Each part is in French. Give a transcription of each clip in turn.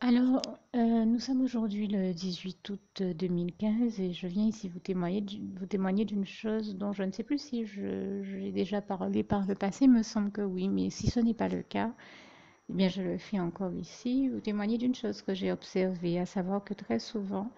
Alors, nous sommes aujourd'hui le 18 août 2015 et je viens ici vous témoigner d'une chose dont je ne sais plus si j'ai déjà parlé par le passé, il me semble que oui, mais si ce n'est pas le cas, eh bien je le fais encore ici, vous témoigner d'une chose que j'ai observée, à savoir que très souvent,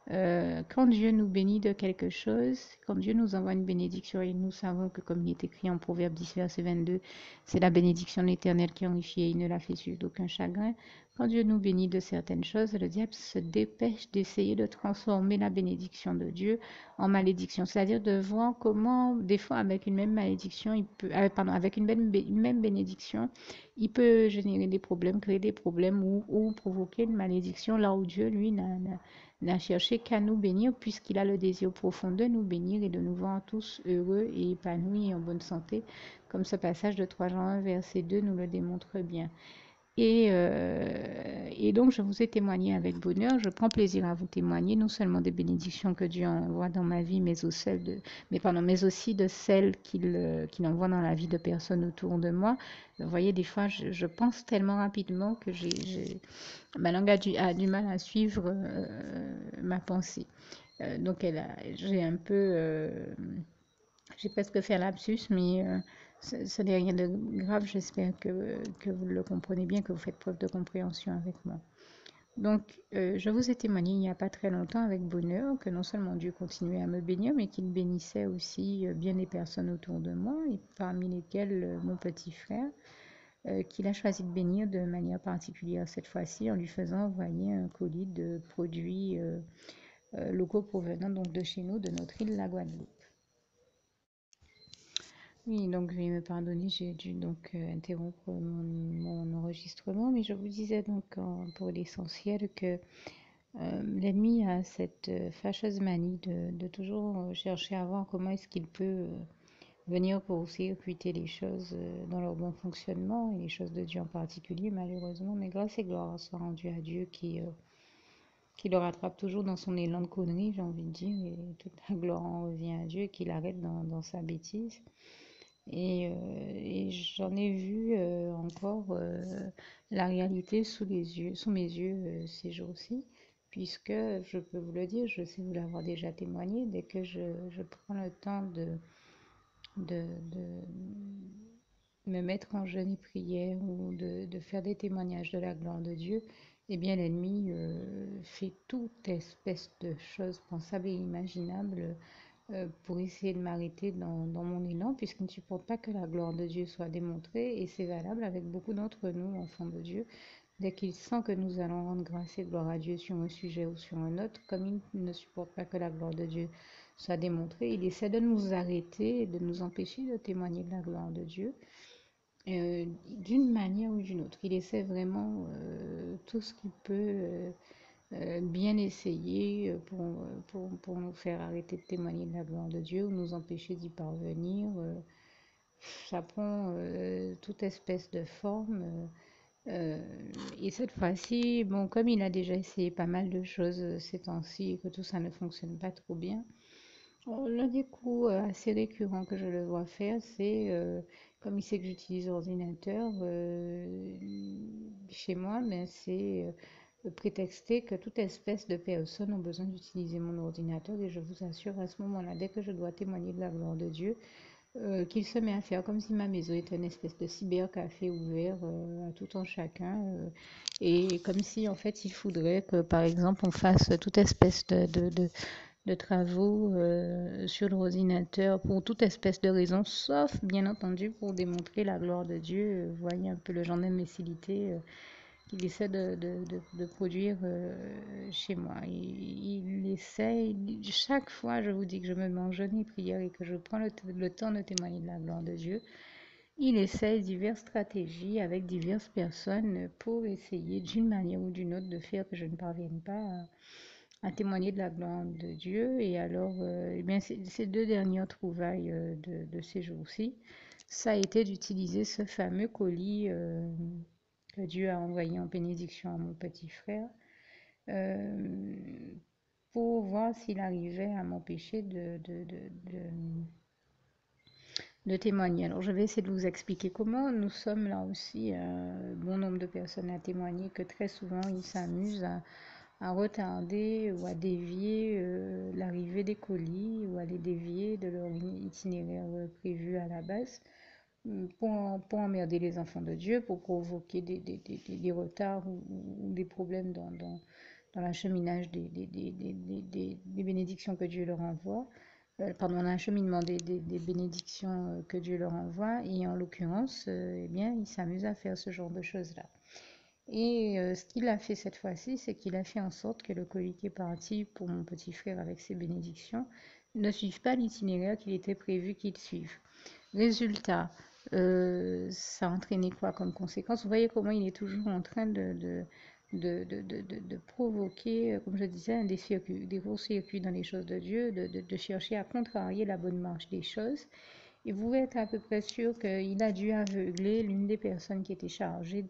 quand Dieu nous bénit de quelque chose, quand Dieu nous envoie une bénédiction, et nous savons que comme il est écrit en Proverbe 10, verset 22, c'est la bénédiction de l'Éternel qui enrichit et il ne la fait suivre d'aucun chagrin. Quand Dieu nous bénit de certaines choses, le diable se dépêche d'essayer de transformer la bénédiction de Dieu en malédiction. C'est-à-dire de voir comment, des fois, avec une même malédiction, avec une même bénédiction, il peut générer des problèmes, créer des problèmes ou provoquer une malédiction là où Dieu, lui, n'a cherché qu'à nous bénir puisqu'il a le désir profond de nous bénir et de nous voir tous heureux et épanouis et en bonne santé, comme ce passage de 3 Jean 1, verset 2 nous le démontre bien. Et donc, je vous ai témoigné avec bonheur. Je prends plaisir à vous témoigner non seulement des bénédictions que Dieu envoie dans ma vie, mais aussi de celles qu'il envoie dans la vie de personnes autour de moi. Vous voyez, des fois, je pense tellement rapidement que ma langue a du mal à suivre ma pensée. J'ai presque fait un lapsus, mais ce n'est rien de grave. J'espère que vous le comprenez bien, que vous faites preuve de compréhension avec moi. Donc, je vous ai témoigné il n'y a pas très longtemps avec bonheur que non seulement Dieu continuait à me bénir, mais qu'il bénissait aussi bien les personnes autour de moi, et parmi lesquelles mon petit frère, qu'il a choisi de bénir de manière particulière cette fois-ci en lui faisant envoyer un colis de produits locaux provenant donc de chez nous, de notre île, la Guadeloupe. Oui, donc veuillez me pardonner, j'ai dû donc interrompre mon enregistrement, mais je vous disais donc pour l'essentiel que l'ennemi a cette fâcheuse manie de toujours chercher à voir comment est-ce qu'il peut venir pour circuiter les choses dans leur bon fonctionnement et les choses de Dieu en particulier, malheureusement. Mais grâce et gloire soit rendue à Dieu qui le rattrape toujours dans son élan de connerie, j'ai envie de dire, et toute la gloire en revient à Dieu, qu'il arrête dans sa bêtise. Et j'en ai vu encore la réalité sous mes yeux ces jours-ci, puisque je peux vous le dire, je sais vous l'avoir déjà témoigné, dès que je prends le temps de me mettre en jeûne et prière ou de faire des témoignages de la gloire de Dieu, eh bien l'ennemi fait toute espèce de choses pensables et imaginables pour essayer de m'arrêter dans mon élan, puisqu'il ne supporte pas que la gloire de Dieu soit démontrée, et c'est valable avec beaucoup d'entre nous, enfants de Dieu. Dès qu'il sent que nous allons rendre grâce et gloire à Dieu sur un sujet ou sur un autre, comme il ne supporte pas que la gloire de Dieu soit démontrée, il essaie de nous arrêter et de nous empêcher de témoigner de la gloire de Dieu d'une manière ou d'une autre. Il essaie vraiment tout ce qu'il peut bien essayer pour nous faire arrêter de témoigner de la gloire de Dieu ou nous empêcher d'y parvenir. Ça prend toute espèce de forme. Et cette fois-ci, bon, comme il a déjà essayé pas mal de choses ces temps-ci et que tout ça ne fonctionne pas trop bien, l'un des coups assez récurrents que je le vois faire, c'est, comme il sait que j'utilise l'ordinateur chez moi, mais c'est prétexter que toute espèce de personnes ont besoin d'utiliser mon ordinateur. Et je vous assure, à ce moment-là, dès que je dois témoigner de la gloire de Dieu, qu'il se met à faire comme si ma maison était une espèce de cybercafé ouvert à tout un chacun. Et comme si, en fait, il faudrait que, par exemple, on fasse toute espèce de travaux sur l'ordinateur pour toute espèce de raison, sauf bien entendu pour démontrer la gloire de Dieu. Vous voyez un peu le genre d'imbécilité qu'il essaie de produire chez moi. Il essaie, chaque fois je vous dis que je me mets en jeûne et prière et que je prends le temps de témoigner de la gloire de Dieu, il essaie diverses stratégies avec diverses personnes pour essayer d'une manière ou d'une autre de faire que je ne parvienne pas à témoigner de la gloire de Dieu. Et alors, eh bien, ces deux dernières trouvailles de ces jours-ci, ça a été d'utiliser ce fameux colis que Dieu a envoyé en bénédiction à mon petit frère euh, pour voir s'il arrivait à m'empêcher de témoigner. Alors, je vais essayer de vous expliquer comment nous sommes là aussi, bon nombre de personnes à témoigner que très souvent ils s'amusent à retarder ou à dévier l'arrivée des colis ou à les dévier de leur itinéraire prévu à la base pour emmerder les enfants de Dieu, pour provoquer des retards ou des problèmes dans l'acheminage des bénédictions que Dieu leur envoie, pardon, l'acheminement des bénédictions que Dieu leur envoie, et en l'occurrence, eh bien, il s'amuse à faire ce genre de choses-là. Et ce qu'il a fait cette fois-ci, c'est qu'il a fait en sorte que le colis qui est parti pour mon petit frère avec ses bénédictions ne suive pas l'itinéraire qu'il était prévu qu'il suive. Résultat, ça a entraîné quoi comme conséquence? Vous voyez comment il est toujours en train de provoquer, comme je disais, des courts-circuits dans les choses de Dieu, de chercher à contrarier la bonne marche des choses. Et vous pouvez être à peu près sûr qu'il a dû aveugler l'une des personnes qui était chargée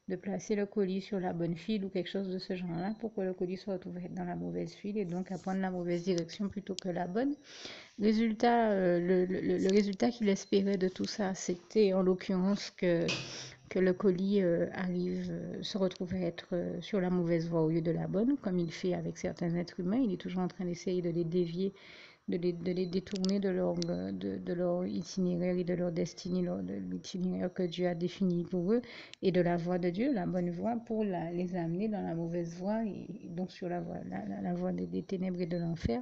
de placer le colis sur la bonne file ou quelque chose de ce genre-là pour que le colis se retrouve dans la mauvaise file et donc à prendre la mauvaise direction plutôt que la bonne. Résultat, le résultat qu'il espérait de tout ça, c'était en l'occurrence que le colis se retrouve à être sur la mauvaise voie au lieu de la bonne, comme il fait avec certains êtres humains. Il est toujours en train d'essayer de les dévier, de les détourner de leur itinéraire et de leur destinée, de l'itinéraire que Dieu a défini pour eux, et de la voie de Dieu, la bonne voie, pour les amener dans la mauvaise voie, et donc sur la voie des ténèbres et de l'enfer,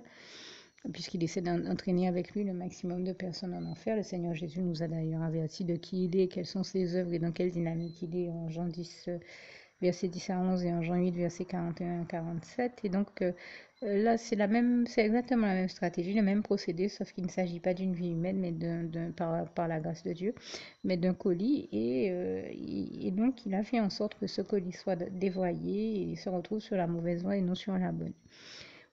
puisqu'il essaie d'entraîner avec lui le maximum de personnes en enfer. Le Seigneur Jésus nous a d'ailleurs averti de qui il est, quelles sont ses œuvres et dans quelle dynamique il est en Jean 10, verset 10 à 11 et en Jean 8, verset 41 à 47. Et donc là, c'est exactement la même stratégie, le même procédé, sauf qu'il ne s'agit pas d'une vie humaine, mais par la grâce de Dieu, mais d'un colis. Et donc, il a fait en sorte que ce colis soit dévoyé et se retrouve sur la mauvaise voie et non sur la bonne,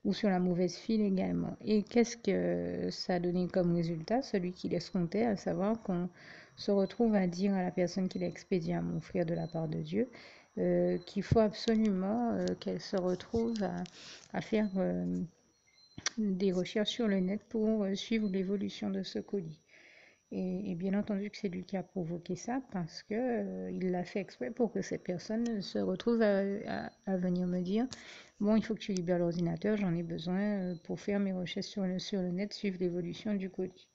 ou sur la mauvaise file également. Et qu'est-ce que ça a donné comme résultat? Celui qui l'escomptait, à savoir qu'on se retrouve à dire à la personne qui l'a expédié à mon frère de la part de Dieu qu'il faut absolument qu'elle se retrouve à faire des recherches sur le net pour suivre l'évolution de ce colis. Et bien entendu que c'est lui qui a provoqué ça parce que il l'a fait exprès pour que cette personne se retrouve à venir me dire bon, il faut que tu libères l'ordinateur, j'en ai besoin pour faire mes recherches sur le net, suivre l'évolution du colis.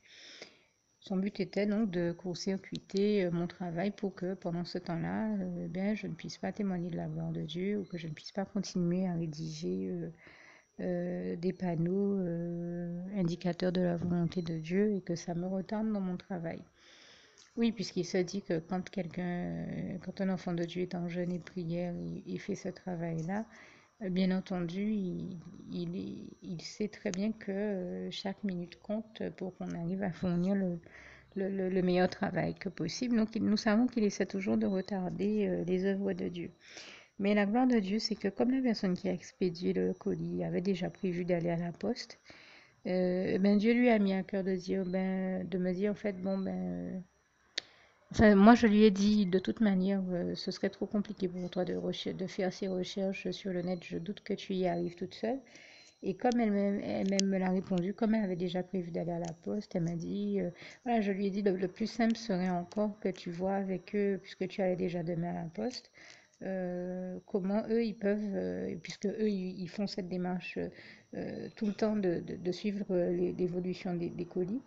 Son but était donc de court-circuiter mon travail pour que pendant ce temps-là, bien, je ne puisse pas témoigner de la gloire de Dieu ou que je ne puisse pas continuer à rédiger des panneaux indicateurs de la volonté de Dieu et que ça me retarde dans mon travail. Oui, puisqu'il se dit que quand un enfant de Dieu est en jeûne et prière, il fait ce travail-là, bien entendu, il sait très bien que chaque minute compte pour qu'on arrive à fournir le meilleur travail que possible. Donc, nous savons qu'il essaie toujours de retarder les œuvres de Dieu. Mais la gloire de Dieu, c'est que comme la personne qui a expédié le colis avait déjà prévu d'aller à la poste, ben Dieu lui a mis à cœur de me dire en fait, bon ben, enfin, moi je lui ai dit de toute manière, ce serait trop compliqué pour toi de faire ces recherches sur le net. Je doute que tu y arrives toute seule. Et comme elle-même me l'a répondu, comme elle avait déjà prévu d'aller à la poste, elle m'a dit, voilà, je lui ai dit, le plus simple serait encore que tu vois avec eux, puisque tu allais déjà demain à la poste, comment eux, ils peuvent, puisque eux, ils font cette démarche tout le temps de suivre l'évolution des colis,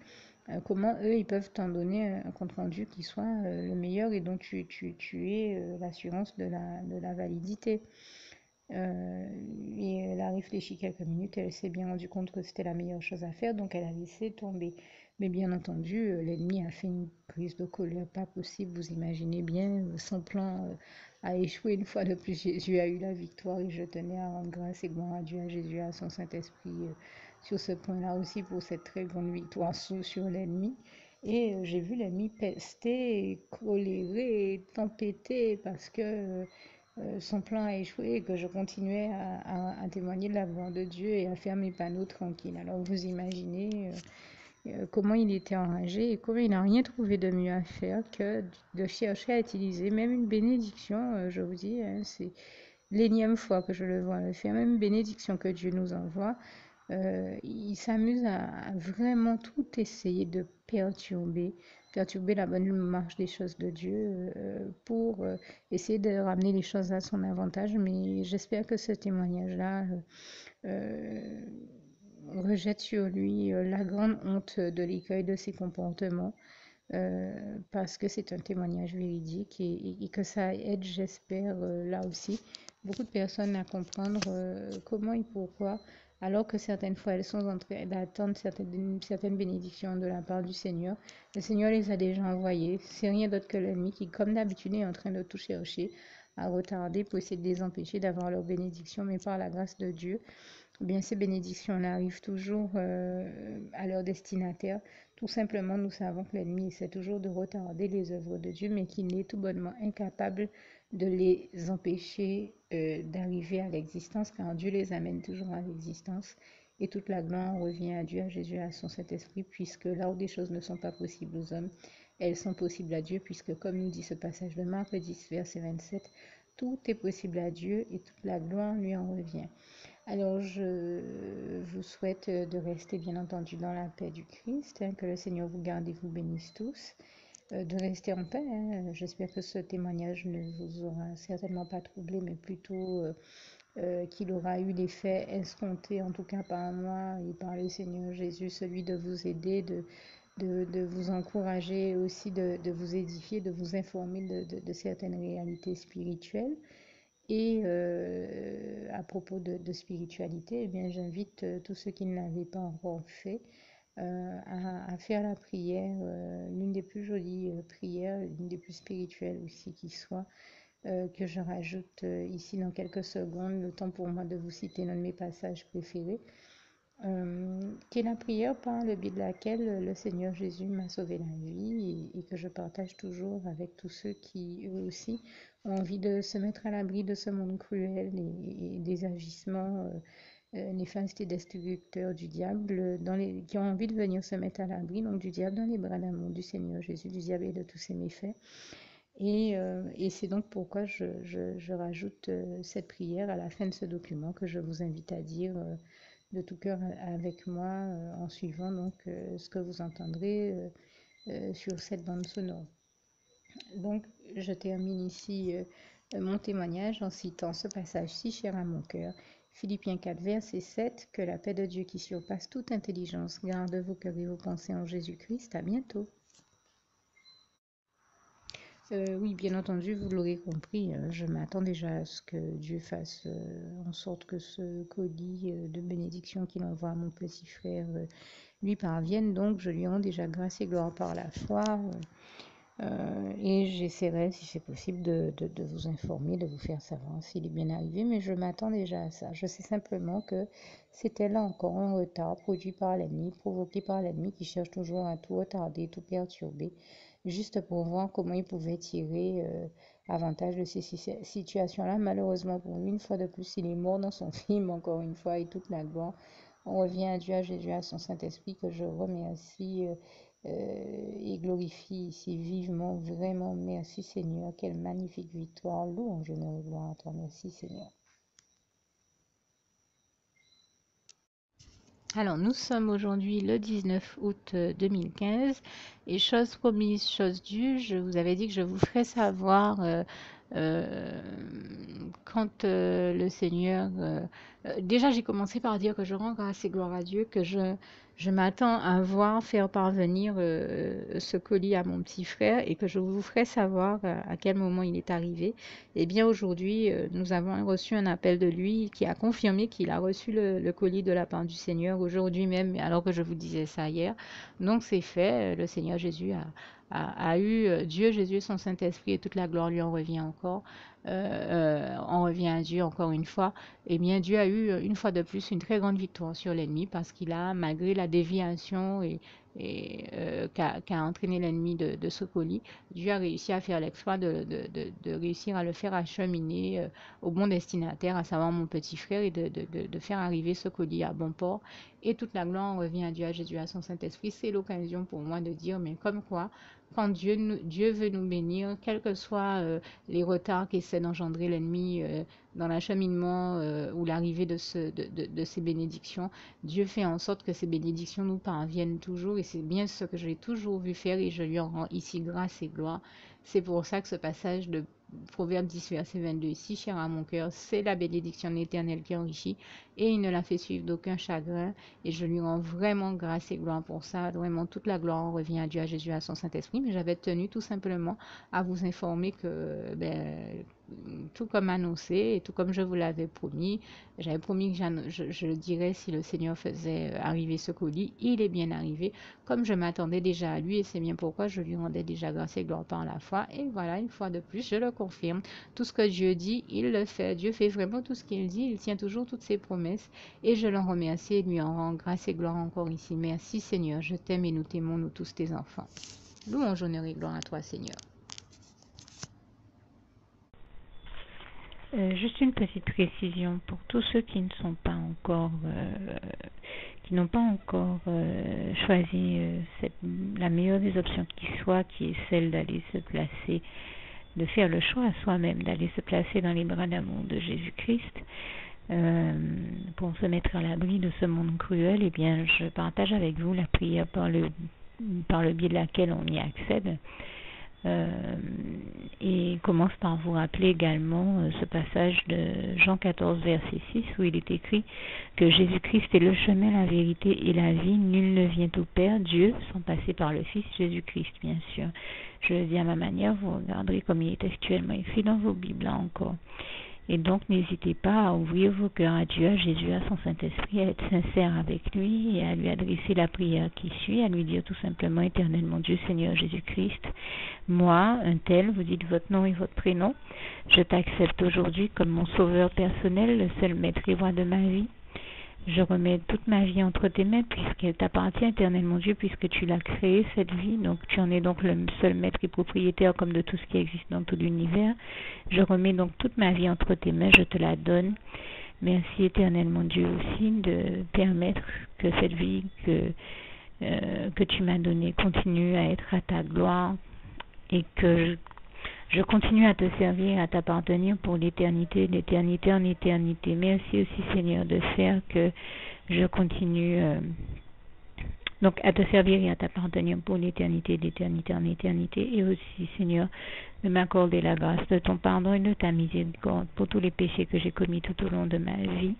comment eux, ils peuvent t'en donner un compte-rendu qui soit le meilleur et dont tu aies l'assurance de la validité. Euh, et elle a réfléchi quelques minutes, elle s'est bien rendue compte que c'était la meilleure chose à faire, donc elle a laissé tomber. Mais bien entendu, l'ennemi a fait une prise de colère pas possible, vous imaginez bien, son plan a échoué une fois de plus. Jésus a eu la victoire et je tenais à rendre grâce et gloire à Dieu, à Jésus, à son Saint-Esprit sur ce point-là aussi pour cette très grande victoire sur l'ennemi. Et j'ai vu l'ennemi pester, colérer, tempêter parce que son plan a échoué et que je continuais à témoigner de la gloire de Dieu et à faire mes panneaux tranquilles. Alors vous imaginez comment il était enragé et comment il n'a rien trouvé de mieux à faire que de chercher à utiliser même une bénédiction. Je vous dis, hein, c'est l'énième fois que je le vois le faire, même une bénédiction que Dieu nous envoie. Il s'amuse à vraiment tout essayer de perturber la bonne marche des choses de Dieu pour essayer de ramener les choses à son avantage. Mais j'espère que ce témoignage-là euh, rejette sur lui la grande honte de l'écueil de ses comportements. Parce que c'est un témoignage véridique et que ça aide, j'espère, là aussi, beaucoup de personnes à comprendre comment et pourquoi, alors que certaines fois elles sont en train d'attendre certaines bénédictions de la part du Seigneur, le Seigneur les a déjà envoyées. C'est rien d'autre que l'ennemi qui, comme d'habitude, est en train de tout chercher à retarder pour essayer de les empêcher d'avoir leur bénédiction, mais par la grâce de Dieu, eh bien, ces bénédictions-là arrivent toujours à leur destinataire. Tout simplement, nous savons que l'ennemi essaie toujours de retarder les œuvres de Dieu, mais qu'il est tout bonnement incapable de les empêcher d'arriver à l'existence, car Dieu les amène toujours à l'existence. Et toute la gloire revient à Dieu, à Jésus, à son Saint-Esprit, puisque là où des choses ne sont pas possibles aux hommes, elles sont possibles à Dieu, puisque comme nous dit ce passage de Marc 10, verset 27, tout est possible à Dieu et toute la gloire lui en revient. Alors, je vous souhaite de rester bien entendu dans la paix du Christ, hein, que le Seigneur vous garde et vous bénisse tous, de rester en paix, hein. J'espère que ce témoignage ne vous aura certainement pas troublé, mais plutôt qu'il aura eu l'effet escompté, en tout cas par moi et par le Seigneur Jésus, celui de vous aider, de vous encourager aussi, de vous édifier, de vous informer de certaines réalités spirituelles. Et à propos de spiritualité, eh bien, j'invite tous ceux qui ne l'avaient pas encore fait à faire la prière, l'une des plus jolies prières, l'une des plus spirituelles aussi qui soit, que je rajoute ici dans quelques secondes, le temps pour moi de vous citer l'un de mes passages préférés, qui est la prière par le biais de laquelle le Seigneur Jésus m'a sauvé la vie et que je partage toujours avec tous ceux qui, eux aussi, ont envie de se mettre à l'abri de ce monde cruel et des agissements néfastes et destructeurs du diable, qui ont envie de venir se mettre à l'abri donc du diable dans les bras d'amour du Seigneur Jésus, du diable et de tous ses méfaits. Et c'est donc pourquoi je rajoute cette prière à la fin de ce document que je vous invite à dire de tout cœur avec moi en suivant donc ce que vous entendrez sur cette bande sonore. Donc, je termine ici mon témoignage en citant ce passage si cher à mon cœur. Philippiens 4, verset 7, que la paix de Dieu qui surpasse toute intelligence garde vos cœurs et vos pensées en Jésus-Christ. À bientôt. Oui, bien entendu, vous l'aurez compris, je m'attends déjà à ce que Dieu fasse en sorte que ce colis de bénédiction qu'il envoie à mon petit frère lui parvienne. Donc, je lui rends déjà grâce et gloire par la foi. Et j'essaierai, si c'est possible, de vous informer, de vous faire savoir s'il est bien arrivé, mais je m'attends déjà à ça. Je sais simplement que c'était là encore un retard produit par l'ennemi, provoqué par l'ennemi qui cherche toujours à tout retarder, tout perturber, juste pour voir comment il pouvait tirer avantage de ces situations-là. Malheureusement pour lui, une fois de plus, il est mort dans son film, encore une fois, et toute la gloire. On revient à Dieu, à Jésus, à son Saint-Esprit, que je remercie et glorifie ici vivement, vraiment. Merci Seigneur, quelle magnifique victoire, louange, honneur et gloire à toi. Merci Seigneur. Alors, nous sommes aujourd'hui le 19 août 2015 et chose promise, chose due, je vous avais dit que je vous ferai savoir euh, quand le Seigneur... déjà, j'ai commencé par dire que je rends grâce et gloire à Dieu, que je m'attends à voir faire parvenir ce colis à mon petit frère et que je vous ferai savoir à quel moment il est arrivé. Eh bien, aujourd'hui, nous avons reçu un appel de lui qui a confirmé qu'il a reçu le colis de la part du Seigneur aujourd'hui même, alors que je vous disais ça hier. Donc, c'est fait. Le Seigneur Jésus a eu Dieu, Jésus, son Saint-Esprit et toute la gloire lui en revient encore. On revient à Dieu encore une fois. Eh bien, Dieu a eu une fois de plus une très grande victoire sur l'ennemi parce qu'il a, malgré la déviation qu'a entraîné l'ennemi de ce colis, Dieu a réussi à faire l'exploit de réussir à le faire acheminer au bon destinataire, à savoir mon petit frère, et de faire arriver ce colis à bon port. Et toute la gloire revient à Dieu, à Jésus, à son Saint-Esprit. C'est l'occasion pour moi de dire, mais comme quoi, quand Dieu veut nous bénir, quels que soient les retards qu'essaie d'engendrer l'ennemi dans l'acheminement ou l'arrivée de ces bénédictions, Dieu fait en sorte que ces bénédictions nous parviennent toujours et c'est bien ce que j'ai toujours vu faire et je lui en rends ici grâce et gloire. C'est pour ça que ce passage de Proverbe 10, verset 22, si cher à mon cœur, c'est la bénédiction de l'Éternel qui enrichit et il ne la fait suivre d'aucun chagrin. Et je lui rends vraiment grâce et gloire pour ça. Vraiment, toute la gloire en revient à Dieu, à Jésus, à son Saint-Esprit. Mais j'avais tenu tout simplement à vous informer que, tout comme annoncé et tout comme je vous l'avais promis, j'avais promis que je le dirais si le Seigneur faisait arriver ce colis. Il est bien arrivé, comme je m'attendais déjà à lui et c'est bien pourquoi je lui rendais déjà grâce et gloire par la foi. Et voilà, une fois de plus, je le confirme. Tout ce que Dieu dit, il le fait. Dieu fait vraiment tout ce qu'il dit. Il tient toujours toutes ses promesses. Et je l'en remercie et lui en rends grâce et gloire encore ici. Merci Seigneur, je t'aime et nous t'aimons, nous tous tes enfants. Louange, honneur et gloire à toi Seigneur. Juste une petite précision pour tous ceux qui ne sont pas encore, qui n'ont pas encore choisi la meilleure des options qui soit, qui est celle d'aller se placer, de faire le choix à soi-même, d'aller se placer dans les bras d'amour de Jésus-Christ, pour se mettre à l'abri de ce monde cruel. Eh bien, je partage avec vous la prière par le biais de laquelle on y accède. Et commence par vous rappeler également ce passage de Jean 14 verset 6 où il est écrit que Jésus-Christ est le chemin, la vérité et la vie. Nul ne vient au Père, Dieu, sans passer par le Fils Jésus-Christ, bien sûr. Je le dis à ma manière, vous regarderez comme il est actuellement écrit dans vos Bibles là encore. Et donc, n'hésitez pas à ouvrir vos cœurs à Dieu, à Jésus, à son Saint-Esprit, à être sincère avec lui et à lui adresser la prière qui suit, à lui dire tout simplement, Éternel mon Dieu, Seigneur Jésus-Christ, moi, un tel, vous dites votre nom et votre prénom, je t'accepte aujourd'hui comme mon sauveur personnel, le seul maître et roi de ma vie. Je remets toute ma vie entre tes mains puisqu'elle t'appartient, Éternel mon Dieu, puisque tu l'as créée, cette vie. Donc tu en es donc le seul maître et propriétaire comme de tout ce qui existe dans tout l'univers. Je remets donc toute ma vie entre tes mains, je te la donne. Merci, Éternel mon Dieu, aussi de permettre que cette vie que tu m'as donnée continue à être à ta gloire et que je continue à te servir, à t'appartenir pour l'éternité, d'éternité en éternité. Merci aussi, Seigneur, de faire que je continue donc à te servir et à t'appartenir pour l'éternité, d'éternité en éternité. Et aussi, Seigneur, de m'accorder la grâce de ton pardon et de ta miséricorde pour tous les péchés que j'ai commis tout au long de ma vie,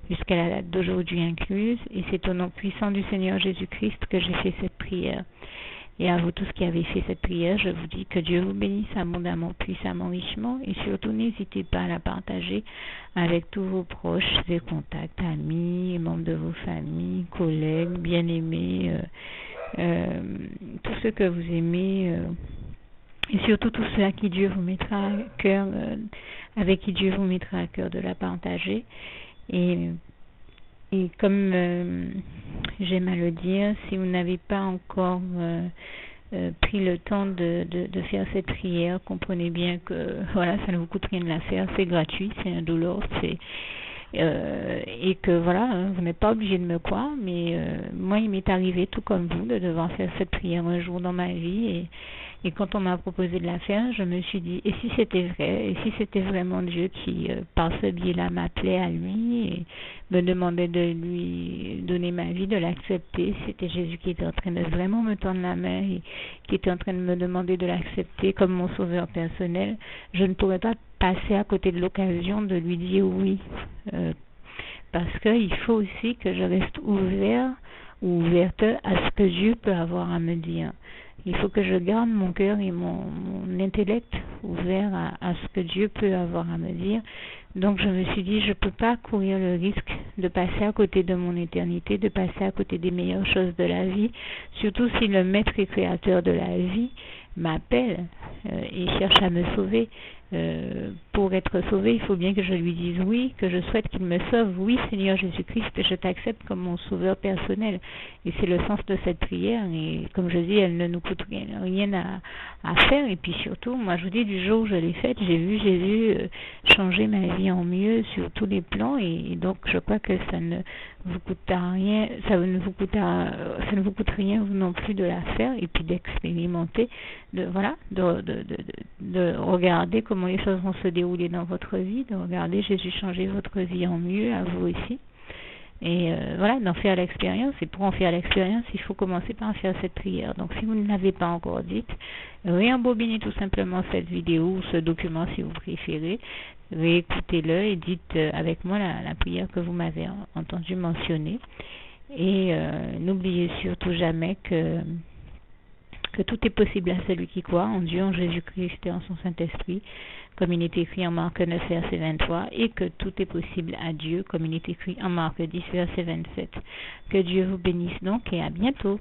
jusqu'à la date d'aujourd'hui incluse. Et c'est au nom puissant du Seigneur Jésus-Christ que j'ai fait cette prière. Et à vous tous qui avez fait cette prière, je vous dis que Dieu vous bénisse abondamment, puissamment, richement, et surtout n'hésitez pas à la partager avec tous vos proches et contacts, amis, membres de vos familles, collègues, bien-aimés, tous ceux que vous aimez, et surtout tous ceux à qui Dieu vous mettra à cœur, avec qui Dieu vous mettra à cœur de la partager. Et comme j'aime à le dire, si vous n'avez pas encore pris le temps de faire cette prière, comprenez bien que voilà, ça ne vous coûte rien de la faire, c'est gratuit, c'est indolore, et que voilà, vous n'êtes pas obligé de me croire, mais moi il m'est arrivé tout comme vous de devoir faire cette prière un jour dans ma vie et quand on m'a proposé de la faire, je me suis dit, et si c'était vrai, et si c'était vraiment Dieu qui, par ce biais-là, m'appelait à lui et me demandait de lui donner ma vie, de l'accepter, c'était Jésus qui était en train de vraiment me tendre la main et qui était en train de me demander de l'accepter comme mon sauveur personnel, je ne pourrais pas passer à côté de l'occasion de lui dire oui, parce qu'il faut aussi que je reste ouvert ou ouverte à ce que Dieu peut avoir à me dire. Il faut que je garde mon cœur et mon intellect ouvert à ce que Dieu peut avoir à me dire. Donc je me suis dit, je ne peux pas courir le risque de passer à côté de mon éternité, de passer à côté des meilleures choses de la vie, surtout si le maître et créateur de la vie m'appelle et cherche à me sauver. Pour être sauvé, il faut bien que je lui dise oui, que je souhaite qu'il me sauve. Oui, Seigneur Jésus-Christ, je t'accepte comme mon sauveur personnel. Et c'est le sens de cette prière. Et comme je dis, elle ne nous coûte rien à faire. Et puis surtout, moi je vous dis, du jour où je l'ai faite, j'ai vu Jésus changer ma vie en mieux sur tous les plans et donc je crois que ça ne vous coûtera rien, ça ne vous coûte rien vous non plus de la faire et puis d'expérimenter, de regarder comment les choses vont se dérouler dans votre vie, de regarder Jésus changer votre vie en mieux à vous aussi. Et d'en faire l'expérience. Et pour en faire l'expérience, il faut commencer par faire cette prière. Donc, si vous ne l'avez pas encore dite, réembobinez tout simplement cette vidéo ou ce document si vous préférez. Réécoutez-le et dites avec moi la prière que vous m'avez entendu mentionner. Et n'oubliez surtout jamais que tout est possible à celui qui croit en Dieu, en Jésus-Christ et en son Saint-Esprit, comme il est écrit en Marc 9, verset 23, et que tout est possible à Dieu, comme il est écrit en Marc 10, verset 27. Que Dieu vous bénisse donc et à bientôt.